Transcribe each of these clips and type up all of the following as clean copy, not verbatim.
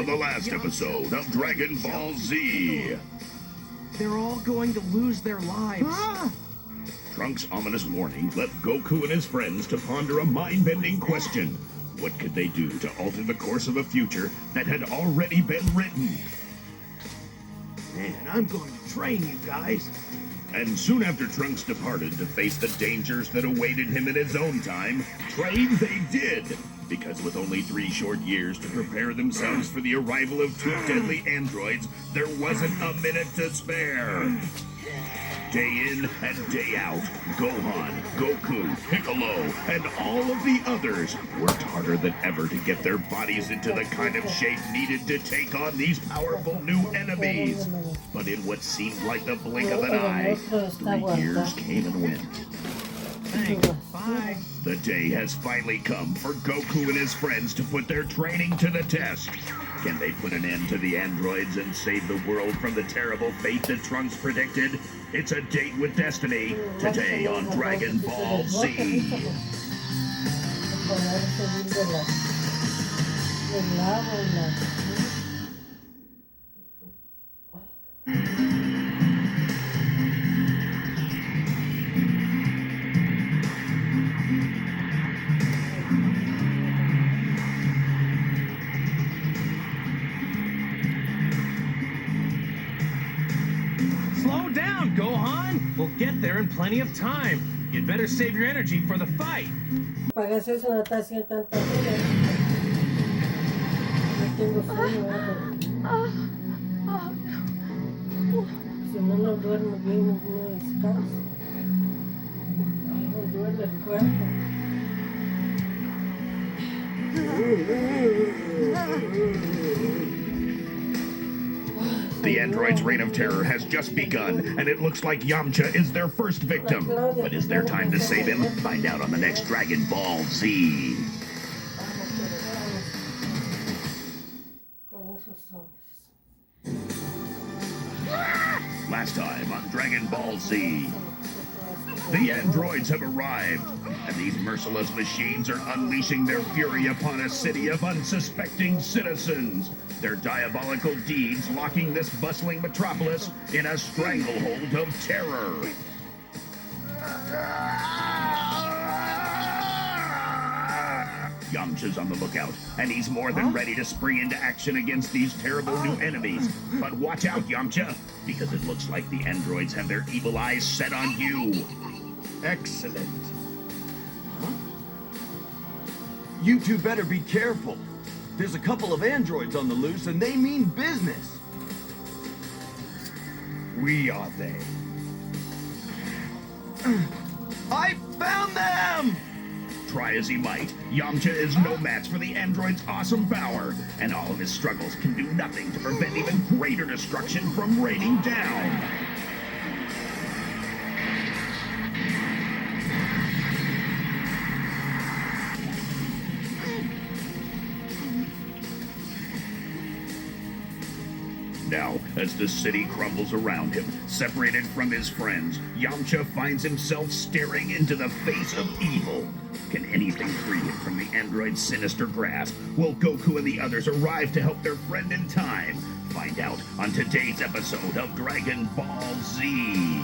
the last episode of Dragon Ball Z. They're all going to lose their lives. Trunks' ominous warning left Goku and his friends to ponder a mind-bending question. What could they do to alter the course of a future that had already been written? Man, I'm going to train you guys. And soon after Trunks departed to face the dangers that awaited him in his own time, train they did! Because with only 3 short years to prepare themselves for the arrival of 2 deadly androids, there wasn't a minute to spare. Day in and day out, Gohan, Goku, Piccolo, and all of the others worked harder than ever to get their bodies into the kind of shape needed to take on these powerful new enemies. But in what seemed like the blink of an eye, 3 years came and went. Thanks. Bye. The day has finally come for Goku and his friends to put their training to the test. Can they put an end to the androids and save the world from the terrible fate that Trunks predicted? It's a date with destiny, today on Dragon Ball Z. Slow down, Gohan. We'll get there in plenty of time. You'd better save your energy for the fight. Pagas eso, no te hacía tanta fila. No tengo frío, si no duermo bien, no descanso. Ay, me duele el cuerpo. The androids' reign of terror has just begun, and it looks like Yamcha is their first victim. But is there time to save him? Find out on the next Dragon Ball Z. Last time on Dragon Ball Z. The androids have arrived, and these merciless machines are unleashing their fury upon a city of unsuspecting citizens. Their diabolical deeds locking this bustling metropolis in a stranglehold of terror. Yamcha's on the lookout, and he's more than ready to spring into action against these terrible new enemies. But watch out, Yamcha, because it looks like the androids have their evil eyes set on you. Excellent. You two better be careful. There's a couple of androids on the loose, and they mean business. We are they. I found them! Try as he might, Yamcha is no match for the android's awesome power, and all of his struggles can do nothing to prevent even greater destruction from raining down. Now, as the city crumbles around him, separated from his friends, Yamcha finds himself staring into the face of evil. Can anything free him from the android's sinister grasp? Will Goku and the others arrive to help their friend in time? Find out on today's episode of Dragon Ball Z.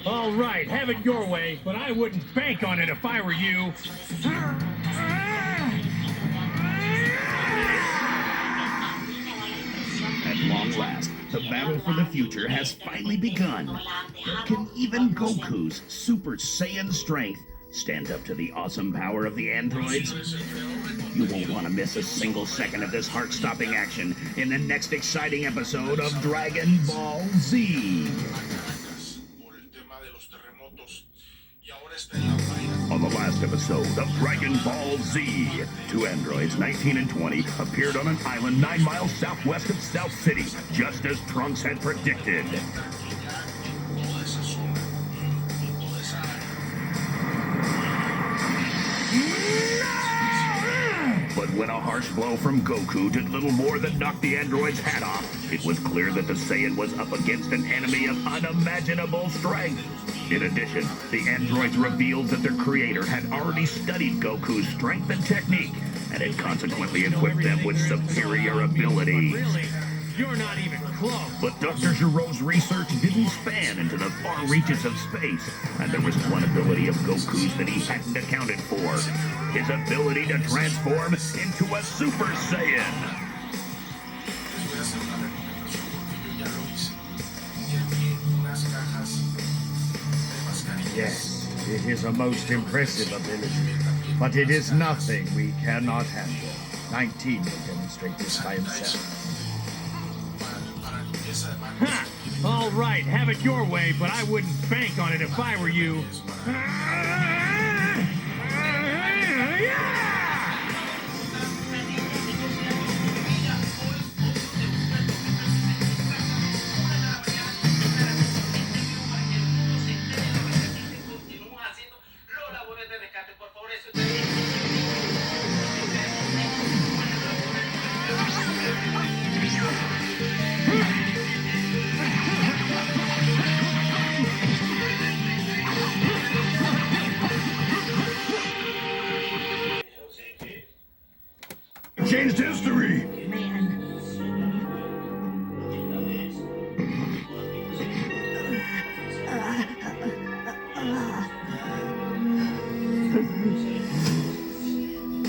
All right, have it your way, but I wouldn't bank on it if I were you. At long last, the battle for the future has finally begun. But can even Goku's Super Saiyan strength stand up to the awesome power of the androids? You won't want to miss a single second of this heart-stopping action in the next exciting episode of Dragon Ball Z. On the last episode of Dragon Ball Z, two androids, 19 and 20, appeared on an island 9 miles southwest of South City, just as Trunks had predicted. But when a harsh blow from Goku did little more than knock the android's hat off, it was clear that the Saiyan was up against an enemy of unimaginable strength. In addition, the androids revealed that their creator had already studied Goku's strength and technique, and had consequently equipped them with superior abilities. Really? You're not even close. But Dr.Gero's research didn't span into the far reaches of space, and there was one ability of Goku's that he hadn't accounted for. His ability to transform into a Super Saiyan. Yes, it is a most impressive ability, but it is nothing we cannot handle. 19 will demonstrate this by himself. Ha! All right, have it your way, but I wouldn't bank on it if I were you. Changed history.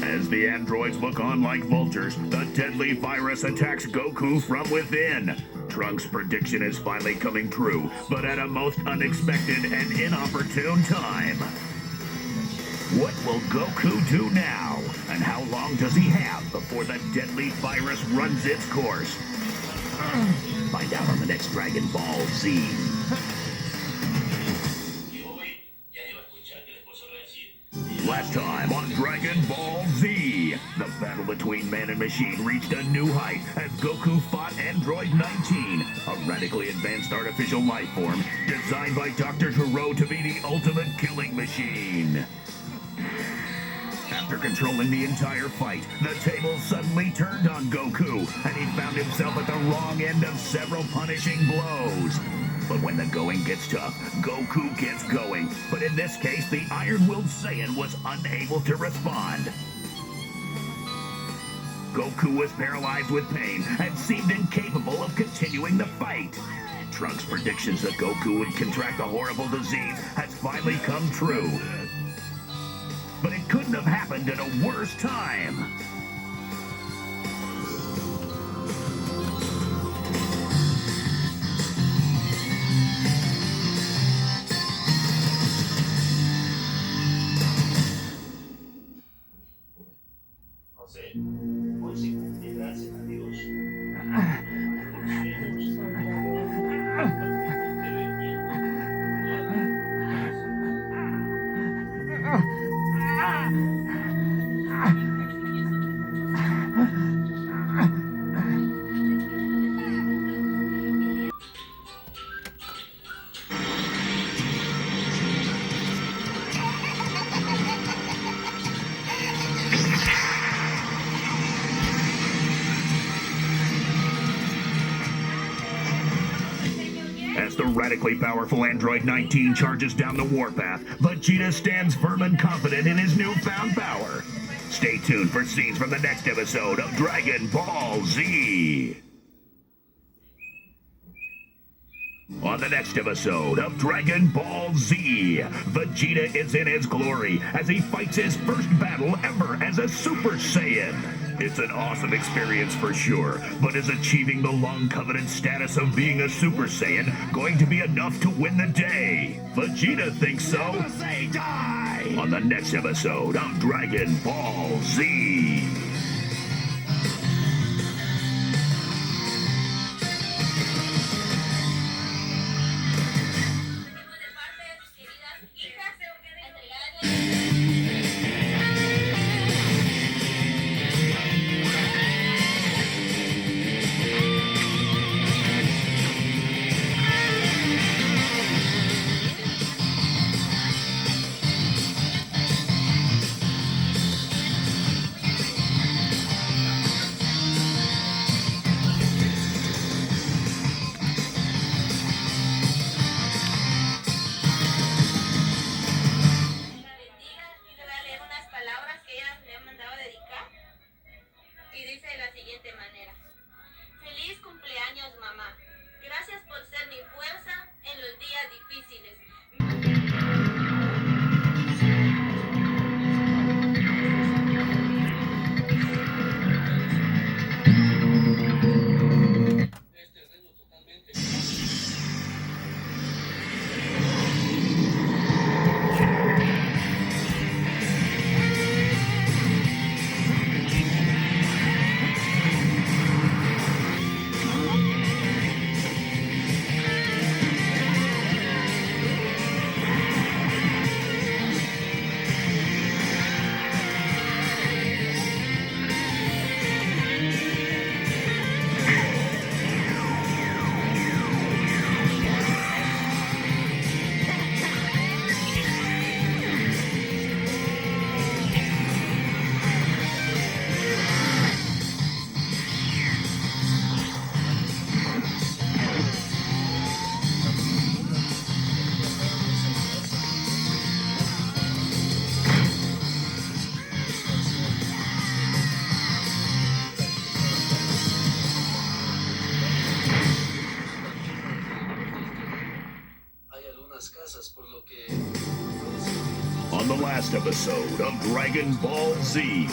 As the androids look on like vultures, the deadly virus attacks Goku from within. Trunks' prediction is finally coming true, but at a most unexpected and inopportune time. What will Goku do now? And how long does he have before the deadly virus runs its course? Find out on the next Dragon Ball Z. Last time on Dragon Ball Z, the battle between man and machine reached a new height as Goku fought Android 19, a radically advanced artificial life form designed by Dr.Gero to be the ultimate killing machine. After controlling the entire fight, the table suddenly turned on Goku, and he found himself at the wrong end of several punishing blows. But when the going gets tough, Goku gets going. But in this case, the iron-willed Saiyan was unable to respond. Goku was paralyzed with pain and seemed incapable of continuing the fight. Trunks' predictions that Goku would contract a horrible disease has finally come true. But it couldn't have happened at a worse time. As the radically powerful Android 19 charges down the warpath, Vegeta stands firm and confident in his newfound power. Stay tuned for scenes from the next episode of Dragon Ball Z. On the next episode of Dragon Ball Z, Vegeta is in his glory as he fights his first battle ever as a Super Saiyan. It's an awesome experience for sure, but is achieving the long-coveted status of being a Super Saiyan going to be enough to win the day? Vegeta thinks so. Say die! On the next episode of Dragon Ball Z. On the last episode of Dragon Ball Z,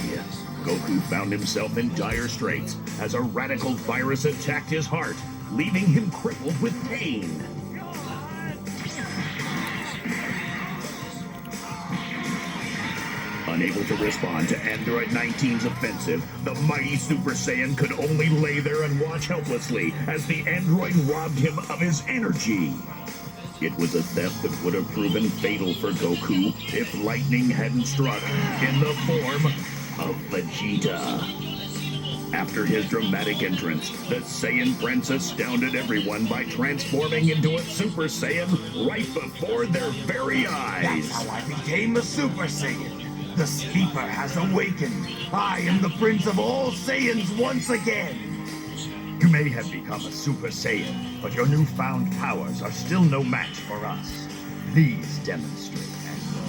Goku found himself in dire straits as a radical virus attacked his heart, leaving him crippled with pain. Unable to respond to Android 19's offensive, the mighty Super Saiyan could only lay there and watch helplessly as the android robbed him of his energy. It was a theft that would have proven fatal for Goku if lightning hadn't struck in the form of Vegeta. After his dramatic entrance, the Saiyan Prince astounded everyone by transforming into a Super Saiyan right before their very eyes. That's how I became a Super Saiyan. The sleeper has awakened. I am the Prince of all Saiyans once again. You may have become a Super Saiyan, but your newfound powers are still no match for us. Please demonstrate.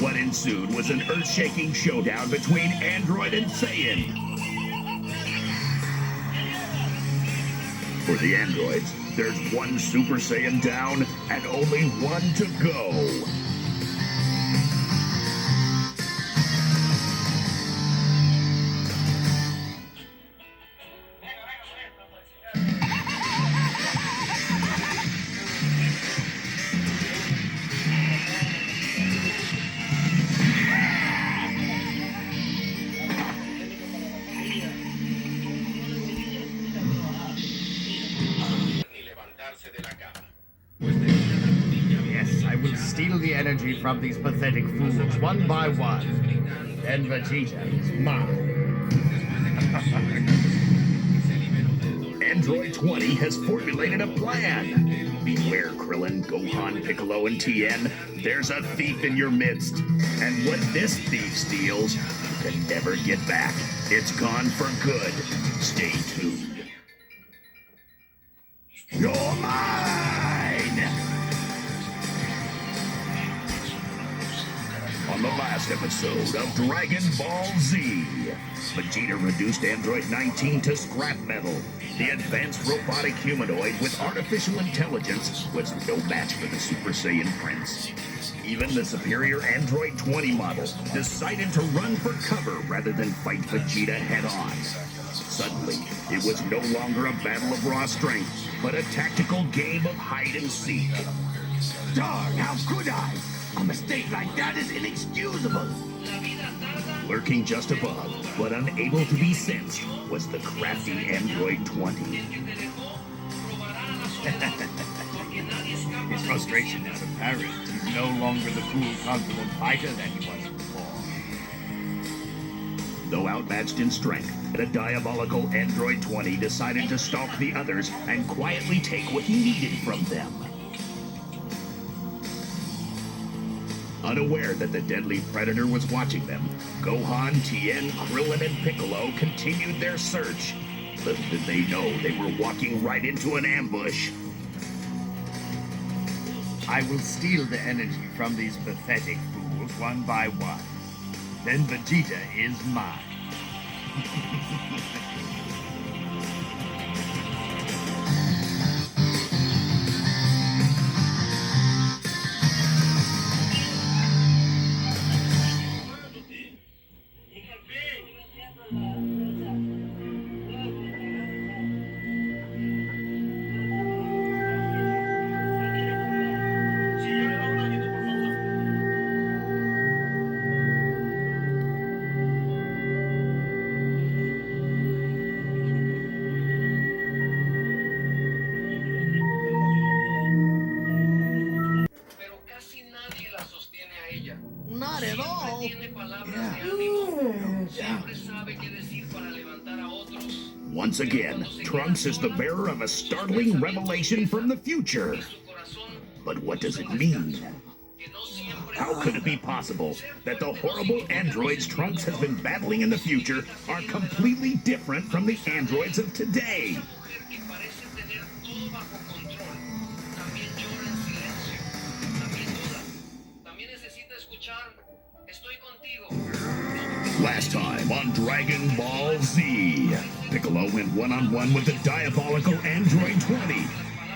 What ensued was an earth-shaking showdown between Android and Saiyan. For the androids, there's one Super Saiyan down and only one to go. Yes, I will steal the energy from these pathetic fools one by one. Then Vegeta is mine. Android 20 has formulated a plan. Beware, Krillin, Gohan, Piccolo, and Tien. There's a thief in your midst. And what this thief steals, you can never get back. It's gone for good. Stay tuned. You're mine! On the last episode of Dragon Ball Z, Vegeta reduced Android 19 to scrap metal. The advanced robotic humanoid with artificial intelligence was no match for the Super Saiyan Prince. Even the superior Android 20 model decided to run for cover rather than fight Vegeta head-on. Suddenly, it was no longer a battle of raw strength, but a tactical game of hide-and-seek. Darn, how could I? A mistake like that is inexcusable. Lurking just above, but unable to be sensed, was the crafty Android 20. His frustration is apparent. He's no longer the cool, confident fighter that he was before. Though outmatched in strength, the diabolical Android 20 decided to stalk the others and quietly take what he needed from them. Unaware that the deadly predator was watching them, Gohan, Tien, Krillin, and Piccolo continued their search. Little did they know they were walking right into an ambush. I will steal the energy from these pathetic fools one by one. Then Vegeta is mine. Not at all. Once again, Trunks is the bearer of a startling revelation from the future. But what does it mean? How could it be possible that the horrible androids Trunks has been battling in the future are completely different from the androids of today? Last time on Dragon Ball Z, Piccolo went one-on-one with the diabolical Android 20.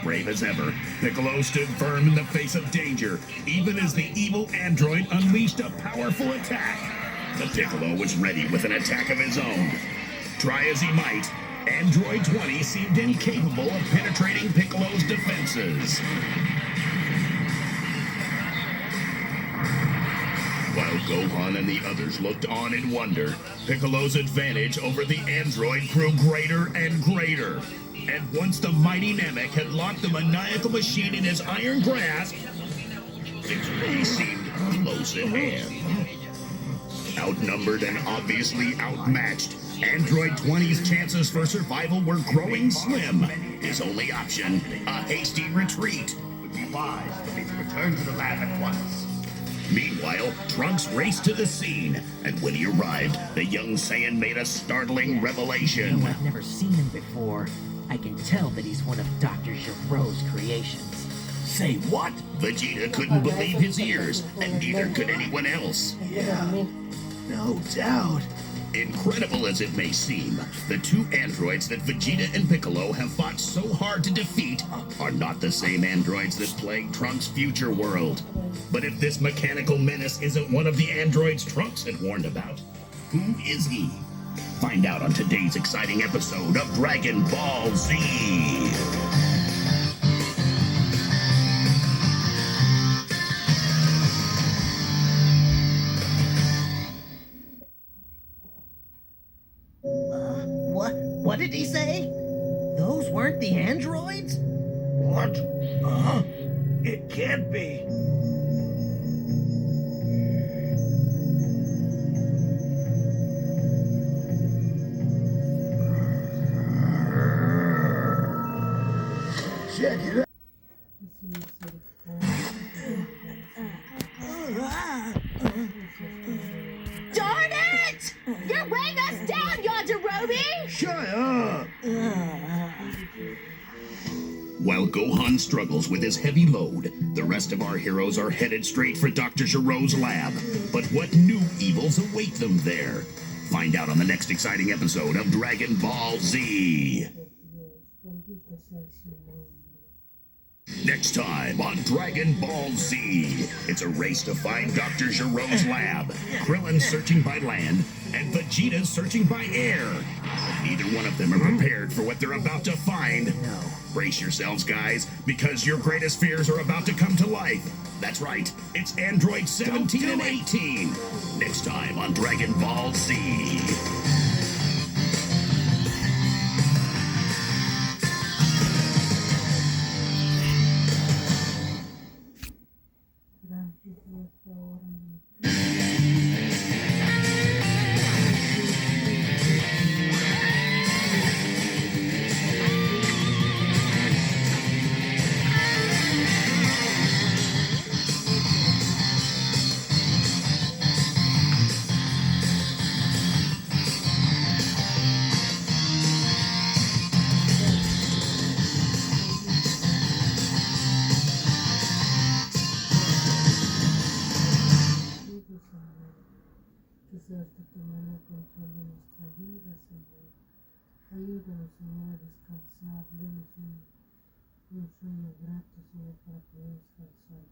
brave as ever, Piccolo stood firm in the face of danger, even as the evil android unleashed a powerful attack. But Piccolo was ready with an attack of his own. Try as he might, Android 20 seemed incapable of penetrating Piccolo's defenses. While Gohan and the others looked on in wonder, Piccolo's advantage over the android grew greater and greater. And once the mighty Namek had locked the maniacal machine in his iron grasp, victory seemed close at hand. Outnumbered and obviously outmatched, Android 20's chances for survival were growing slim. His only option, a hasty retreat. Would be wise for me to return to the lab at once. Meanwhile, Trunks raced to the scene, and when he arrived, the young Saiyan made a startling revelation. I've never seen him before. I can tell that he's one of Dr. Gero's creations. Say what? Vegeta couldn't believe his ears, and neither could anyone else. No doubt. Incredible as it may seem, the two androids that Vegeta and Piccolo have fought so hard to defeat are not the same androids that plague Trunks' future world. But if this mechanical menace isn't one of the androids Trunks had warned about, who is he? Find out on today's exciting episode of Dragon Ball Z. What did he say? Those weren't the androids? What? It can't be. Check it out. Darn it! You're weighing us down, Yajirobe! Shut up! While Gohan struggles with his heavy load, the rest of our heroes are headed straight for Dr. Gero's lab. But what new evils await them there? Find out on the next exciting episode of Dragon Ball Z. Next time on Dragon Ball Z, it's a race to find Dr. Gero's lab. Krillin searching by land, and Vegeta searching by air. Neither one of them are prepared for what they're about to find. No. Brace yourselves, guys, because your greatest fears are about to come to life. That's right, it's Android 17 and 18. Next time on Dragon Ball Z. Quizás tu tomando control de nuestra vida, Señor. Ayúdanos, Señor, a descansar. Denos un sueño grato, Señor, para poder descansar,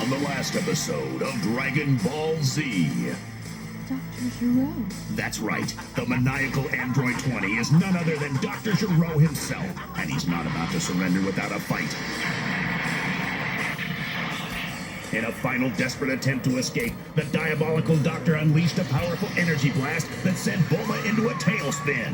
On the last episode of Dragon Ball Z. Dr.Gero. That's right, the maniacal Android 20 is none other than Dr. Gero himself, and he's not about to surrender without a fight. In a final desperate attempt to escape, the diabolical doctor unleashed a powerful energy blast that sent Bulma into a tailspin.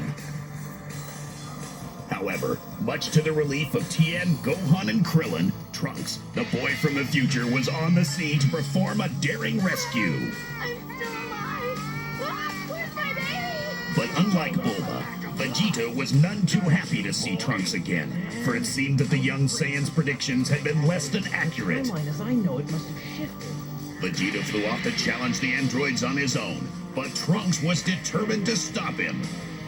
However, much to the relief of Tien, Gohan, and Krillin, Trunks, the boy from the future, was on the scene to perform a daring rescue. I'm still alive. Ah, where's my baby? But unlike Bulma, Vegeta was none too happy to see Trunks again, for it seemed that the young Saiyan's predictions had been less than accurate. Timeline as I know it must have shifted. Vegeta flew off to challenge the androids on his own, but Trunks was determined to stop him.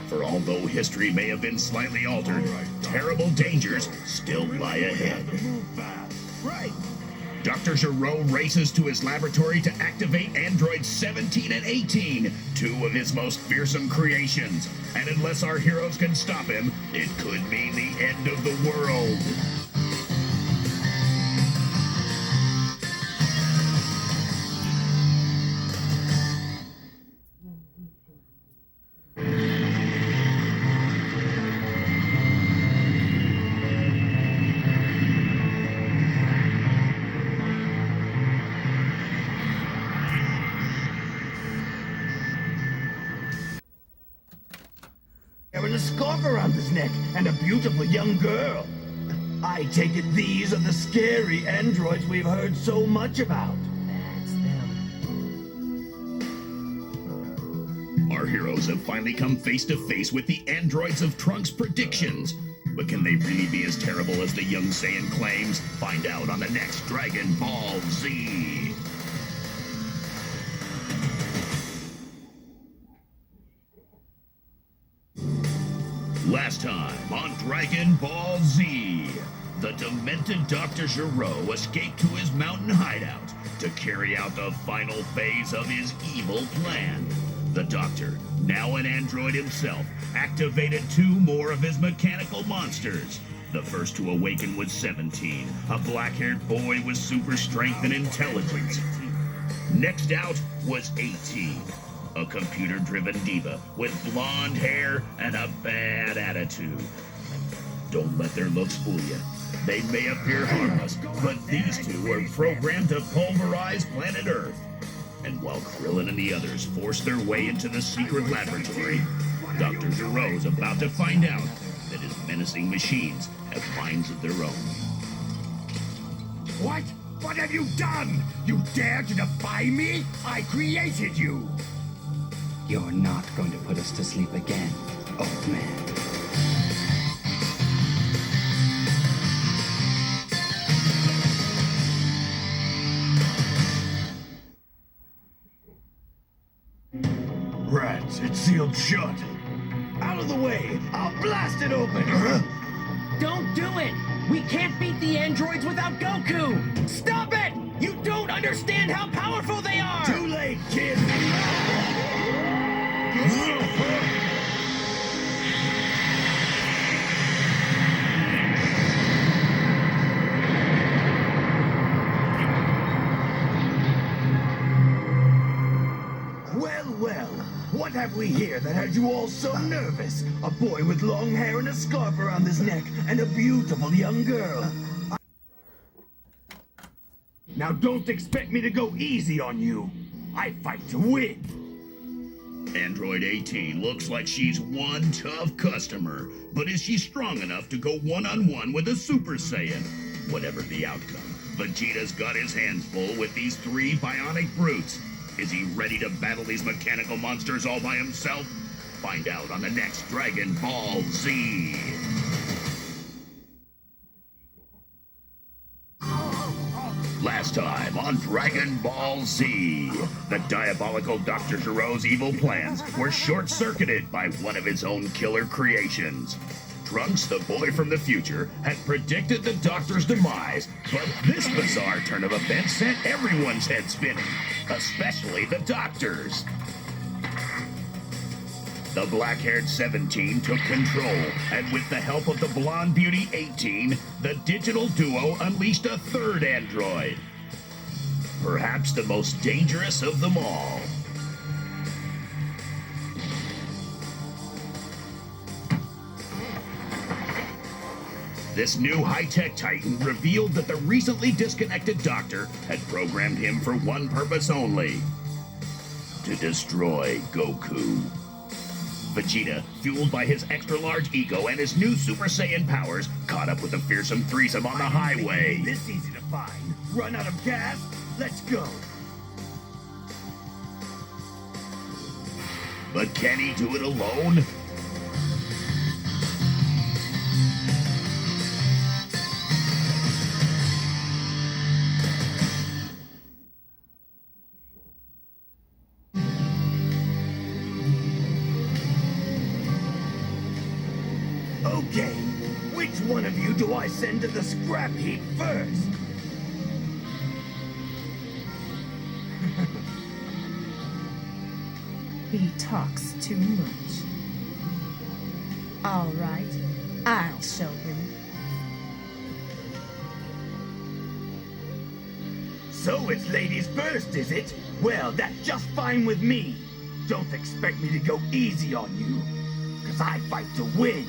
For although history may have been slightly altered, terrible dangers still lie ahead. Right. Dr. Gero races to his laboratory to activate androids 17 and 18, two of his most fearsome creations. And unless our heroes can stop him, it could mean the end of the world. Wearing a scarf around his neck and a beautiful young girl. I take it these are the scary androids we've heard so much about. That's them. Our heroes have finally come face to face with the androids of Trunks' predictions. But can they really be as terrible as the young Saiyan claims? Find out on the next Dragon Ball Z. Last time on Dragon Ball Z, the demented Dr. Gero escaped to his mountain hideout to carry out the final phase of his evil plan. The Doctor, now an android himself, activated two more of his mechanical monsters. The first to awaken was 17, a black-haired boy with super strength and intelligence. Next out was 18. A computer-driven diva with blonde hair and a bad attitude. Don't let their looks fool you. They may appear harmless, but these two are programmed to pulverize planet Earth. And while Krillin and the others force their way into the secret laboratory, Dr. Gero's about to find out that his menacing machines have minds of their own. What? What have you done? You dare to defy me? I created you! You're not going to put us to sleep again, old man. Rats, it's sealed shut. Out of the way! I'll blast it open! Don't do it! We can't beat the androids without Goku! Stop it! You don't understand how powerful they are! Too late, kid! Well, what have we here that had you all so nervous? A boy with long hair and a scarf around his neck, and a beautiful young girl. Now don't expect me to go easy on you. I fight to win. Android 18 looks like she's one tough customer, but is she strong enough to go one-on-one with a Super Saiyan? Whatever the outcome, Vegeta's got his hands full with these three bionic brutes. Is he ready to battle these mechanical monsters all by himself? Find out on the next Dragon Ball Z. Last time on Dragon Ball Z, the diabolical Dr. Gero's evil plans were short-circuited by one of his own killer creations. Trunks, the boy from the future, had predicted the Doctor's demise, but this bizarre turn of events sent everyone's head spinning, especially the Doctor's. The black-haired 17 took control, and with the help of the blonde beauty 18, the digital duo unleashed a third android. perhaps the most dangerous of them all. This new high-tech Titan revealed that the recently disconnected Doctor had programmed him for one purpose only: to destroy Goku. Vegeta, fueled by his extra-large ego and his new Super Saiyan powers, caught up with a fearsome threesome on the highway. This easy to find. Run out of gas? Let's go. But can he do it alone? Okay, which one of you do I send to the scrap heap first? He talks too much. All right, I'll show him. So it's ladies first, is it? Well, that's just fine with me. Don't expect me to go easy on you, 'cause I fight to win.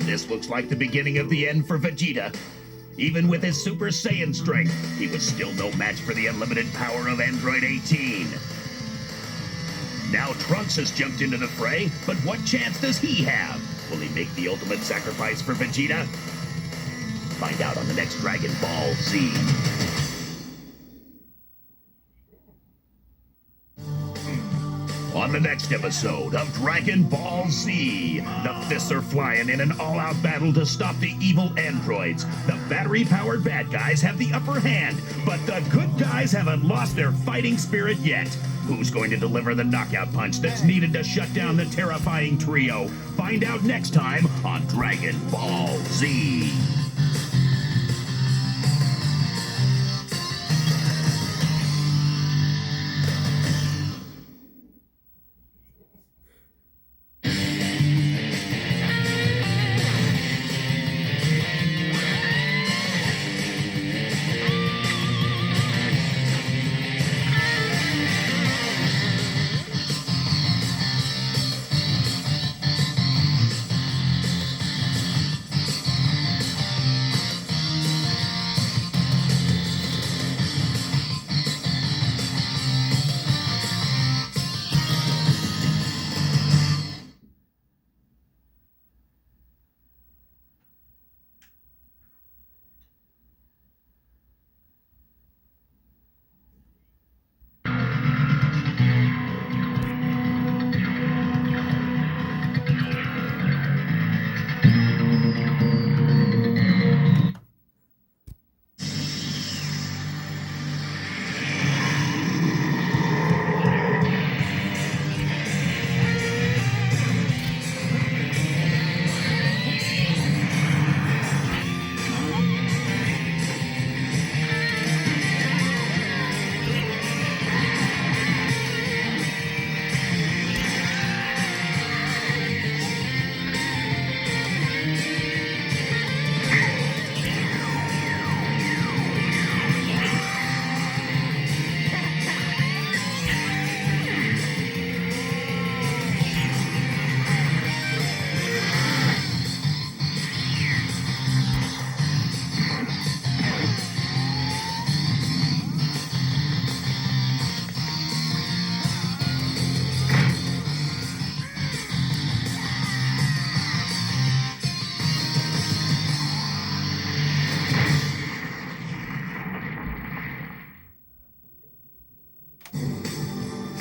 This looks like the beginning of the end for Vegeta. Even with his Super Saiyan strength, he was still no match for the unlimited power of Android 18. Now Trunks has jumped into the fray, but what chance does he have? Will he make the ultimate sacrifice for Vegeta? Find out on the next Dragon Ball Z. On the next episode of Dragon Ball Z, the fists are flying in an all-out battle to stop the evil androids. The battery-powered bad guys have the upper hand, but the good guys haven't lost their fighting spirit yet. Who's going to deliver the knockout punch that's needed to shut down the terrifying trio? Find out next time on Dragon Ball Z.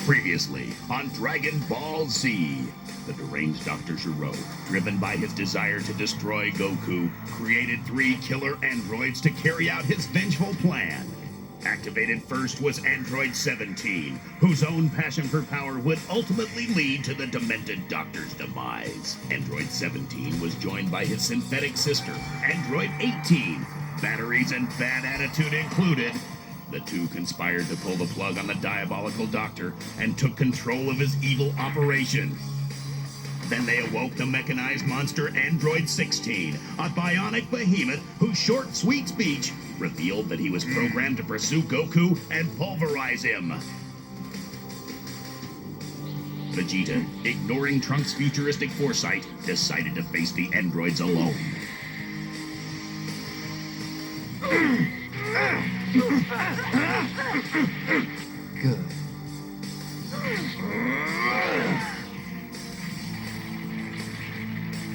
Previously on Dragon Ball Z, the deranged Dr.Gero, driven by his desire to destroy Goku, created 3 killer androids to carry out his vengeful plan. Activated first was Android 17, whose own passion for power would ultimately lead to the demented Doctor's demise. Android 17 was joined by his synthetic sister, Android 18, batteries and bad attitude included. The two conspired to pull the plug on the diabolical Doctor and took control of his evil operation. Then they awoke the mechanized monster Android 16, a bionic behemoth whose short, sweet speech revealed that he was programmed to pursue Goku and pulverize him. Vegeta, ignoring Trunks' futuristic foresight, decided to face the androids alone. Good.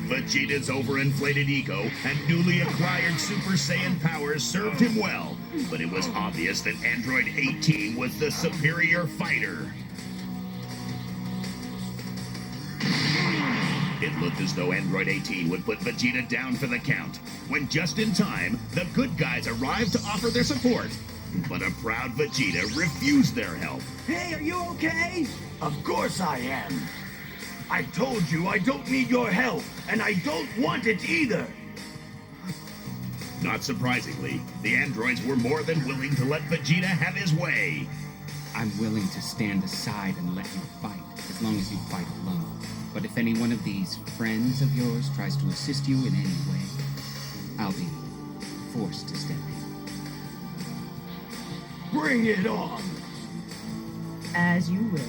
Vegeta's overinflated ego and newly acquired Super Saiyan powers served him well, but it was obvious that Android 18 was the superior fighter. It looked as though Android 18 would put Vegeta down for the count, when just in time, the good guys arrived to offer their support. But a proud Vegeta refused their help. Hey, are you okay? Of course I am. I told you I don't need your help, and I don't want it either. Not surprisingly, the androids were more than willing to let Vegeta have his way. I'm willing to stand aside and let you fight, as long as you fight alone. But if any one of these friends of yours tries to assist you in any way, I'll be forced to step in. Bring it on! As you wish.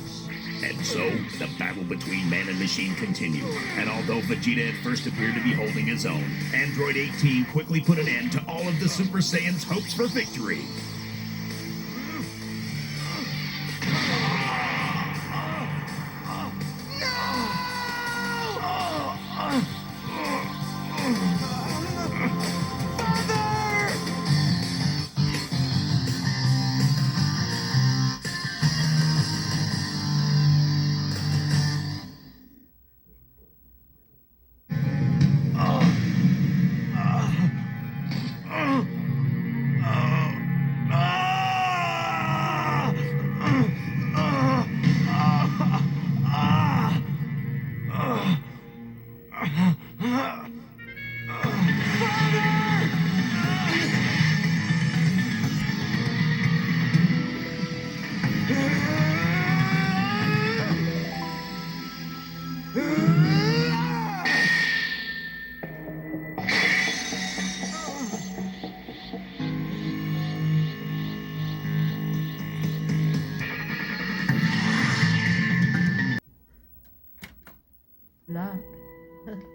And so, the battle between man and machine continued, and although Vegeta at first appeared to be holding his own, Android 18 quickly put an end to all of the Super Saiyans' hopes for victory. Luck.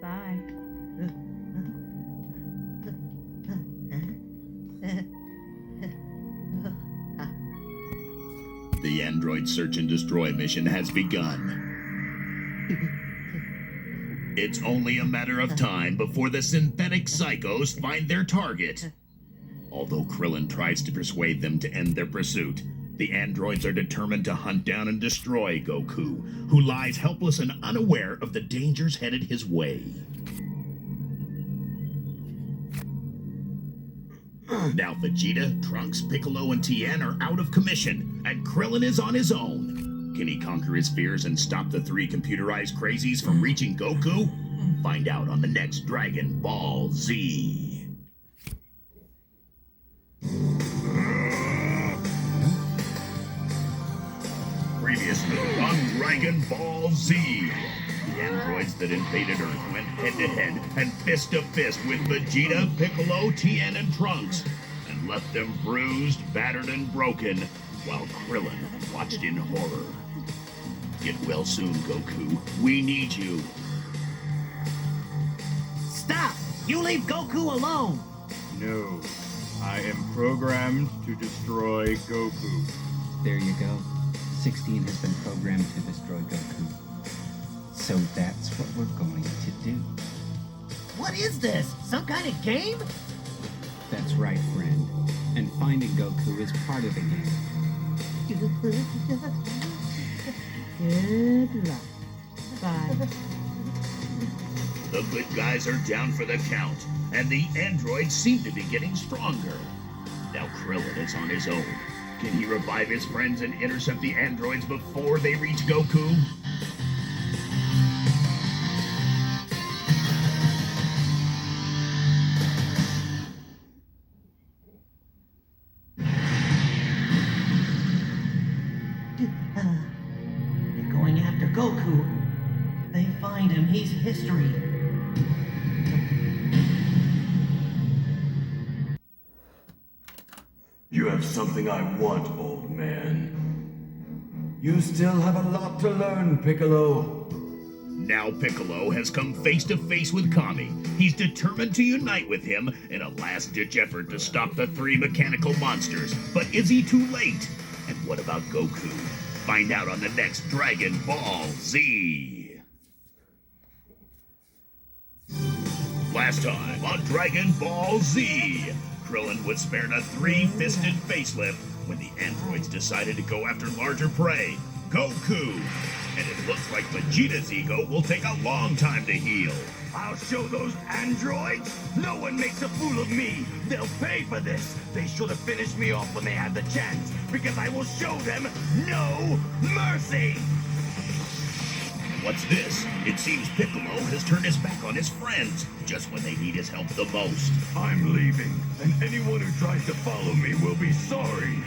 Bye. The android search and destroy mission has begun. It's only a matter of time before the synthetic psychos find their target. Although Krillin tries to persuade them to end their pursuit, the androids are determined to hunt down and destroy Goku, who lies helpless and unaware of the dangers headed his way. Now Vegeta, Trunks, Piccolo, and Tien are out of commission, and Krillin is on his own. Can he conquer his fears and stop the three computerized crazies from reaching Goku? Find out on the next Dragon Ball Z. Previously on Dragon Ball Z. The androids that invaded Earth went head-to-head and fist-to-fist with Vegeta, Piccolo, Tien, and Trunks, and left them bruised, battered, and broken, while Krillin watched in horror. Get well soon, Goku. We need you. Stop! You leave Goku alone! No, I am programmed to destroy Goku. There you go. 16 has been programmed to destroy Goku. So that's what we're going to do. What is this? Some kind of game? That's right, friend. And finding Goku is part of the game. Good luck. Bye. The good guys are down for the count, and the androids seem to be getting stronger. Now Krillin is on his own, Can he revive his friends and intercept the androids before they reach Goku? They're going after Goku. They find him, he's history. You have something I want, old man. You still have a lot to learn, Piccolo. Now Piccolo has come face to face with Kami. He's determined to unite with him in a last-ditch effort to stop the three mechanical monsters. But is he too late? And what about Goku? Find out on the next Dragon Ball Z. Last time on Dragon Ball Z, Krillin was spared a three-fisted facelift when the androids decided to go after larger prey, Goku. And it looks like Vegeta's ego will take a long time to heal. I'll show those androids. No one makes a fool of me. They'll pay for this. They should have finished me off when they had the chance, because I will show them no mercy. What's this? It seems Piccolo has turned his back on his friends, just when they need his help the most. I'm leaving, and anyone who tries to follow me will be sorry.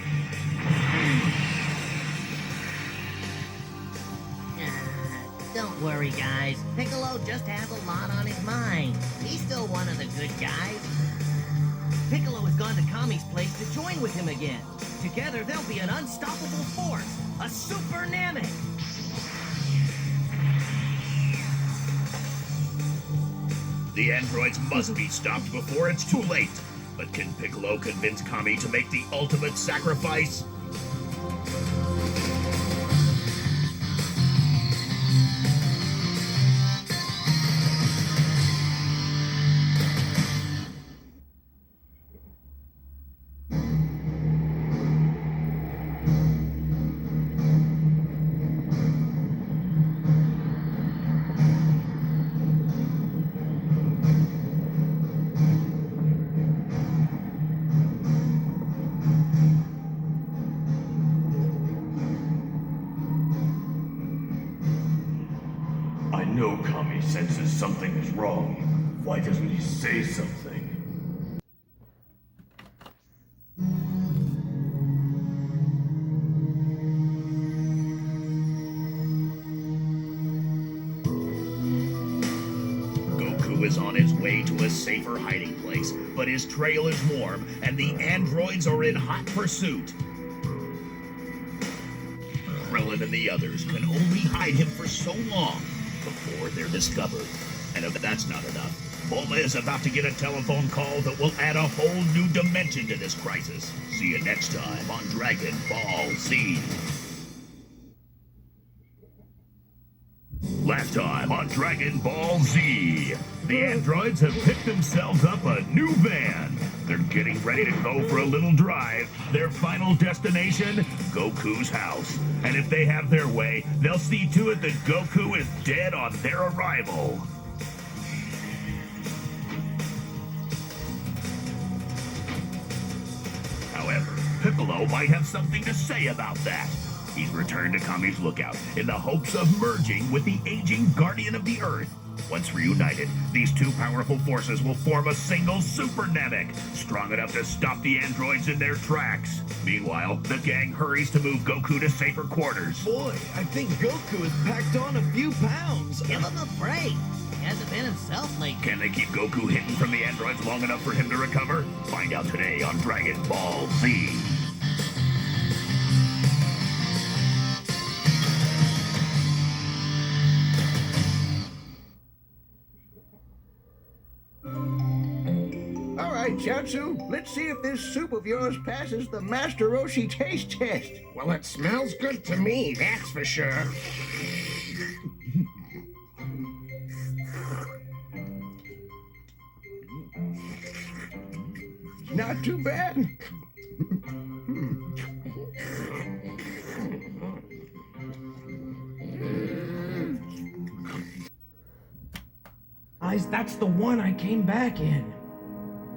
Don't worry, guys. Piccolo just has a lot on his mind. He's still one of the good guys. Piccolo has gone to Kami's place to join with him again. Together, they'll be an unstoppable force. A super Namek. The androids must be stopped before it's too late. But can Piccolo convince Kami to make the ultimate sacrifice? I know Kami senses something is wrong. Why doesn't he say something? Goku is on his way to a safer hiding place, but his trail is warm, and the androids are in hot pursuit. Krillin and the others can only hide him for so long before they're discovered. And if that's not enough, Bulma is about to get a telephone call that will add a whole new dimension to this crisis. See you next time on Dragon Ball Z. Last time on Dragon Ball Z, the androids have picked themselves up a new van. They're getting ready to go for a little drive. Their final destination, Goku's house. And if they have their way, they'll see to it that Goku is dead on their arrival. However, Piccolo might have something to say about that. He's returned to Kami's lookout in the hopes of merging with the aging Guardian of the Earth. Once reunited, these two powerful forces will form a single Super Namek, strong enough to stop the androids in their tracks. Meanwhile, the gang hurries to move Goku to safer quarters. Boy, I think Goku has packed on a few pounds. Give him a break. He hasn't been himself lately. Can they keep Goku hidden from the androids long enough for him to recover? Find out today on Dragon Ball Z. All right, Chaozu, let's see if this soup of yours passes the Master Roshi taste test. Well, it smells good to me, that's for sure. Not too bad. Guys, that's the one I came back in.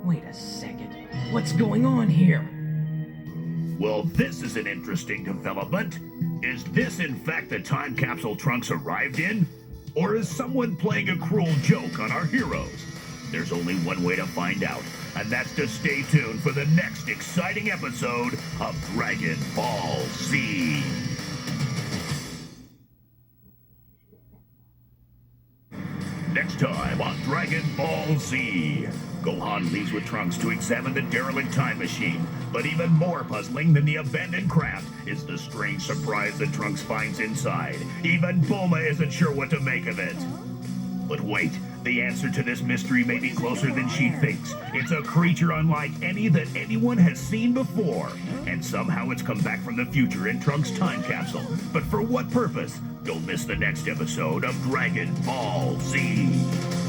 Wait a second. What's going on here? Well, this is an interesting development. Is this in fact the time capsule Trunks arrived in? Or is someone playing a cruel joke on our heroes? There's only one way to find out, and that's to stay tuned for the next exciting episode of Dragon Ball Z. Next time on Dragon Ball Z, Gohan leaves with Trunks to examine the derelict time machine. But even more puzzling than the abandoned craft is the strange surprise that Trunks finds inside. Even Bulma isn't sure what to make of it. But wait, the answer to this mystery may be closer than she thinks. It's a creature unlike any that anyone has seen before. And somehow it's come back from the future in Trunks' time capsule. But for what purpose? Don't miss the next episode of Dragon Ball Z.